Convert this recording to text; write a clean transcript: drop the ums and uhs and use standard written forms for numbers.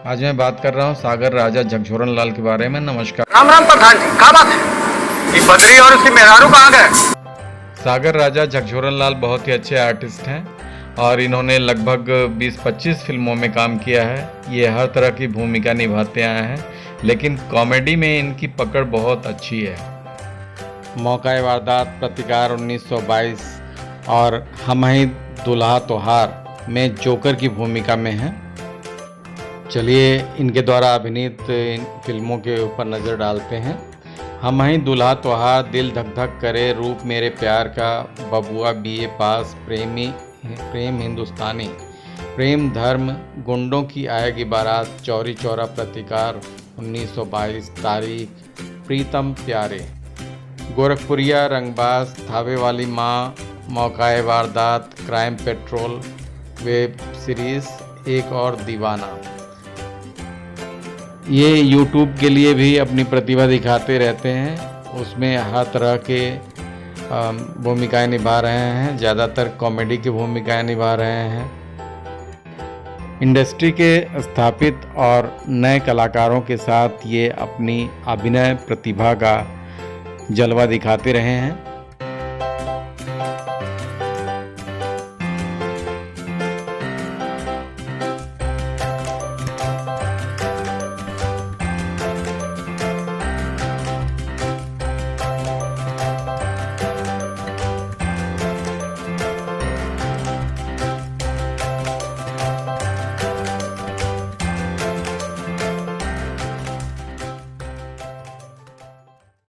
आज मैं बात कर रहा हूँ सागर राजा झकझोरन लाल के बारे में। नमस्कार। राम राम प्रधान जी, क्या बात है? ये बद्री और उसकी मेहरारू कहाँ गए? सागर राजा झकझोरन लाल बहुत ही अच्छे आर्टिस्ट हैं और इन्होंने लगभग 20-25 फिल्मों में काम किया है। ये हर तरह की भूमिका निभाते आए हैं, लेकिन कॉमेडी में इनकी पकड़ बहुत अच्छी है। मौका वारदात, प्रतिकार 1922 और हम ही दुल्हा तोहार में जोकर की भूमिका में हैं। चलिए इनके द्वारा अभिनीत इन फिल्मों के ऊपर नज़र डालते हैं। हम ही दुल्हा तोहार, दिल धक धक करे, रूप मेरे प्यार का, बबुआ BA पास, प्रेम हिंदुस्तानी, प्रेम धर्म, गुंडों की आएगी बारात, चौरी चौरा, प्रतिकार 1922, तारीख, प्रीतम प्यारे, गोरखपुरिया, रंगबाज, थावे वाली माँ, मौका वारदात, क्राइम पेट्रोल, वेब सीरीज़ एक और दीवाना। ये YouTube के लिए भी अपनी प्रतिभा दिखाते रहते हैं। उसमें हर तरह के भूमिकाएं निभा रहे हैं, ज़्यादातर कॉमेडी की भूमिकाएं निभा रहे हैं। इंडस्ट्री के स्थापित और नए कलाकारों के साथ ये अपनी अभिनय प्रतिभा का जलवा दिखाते रहे हैं।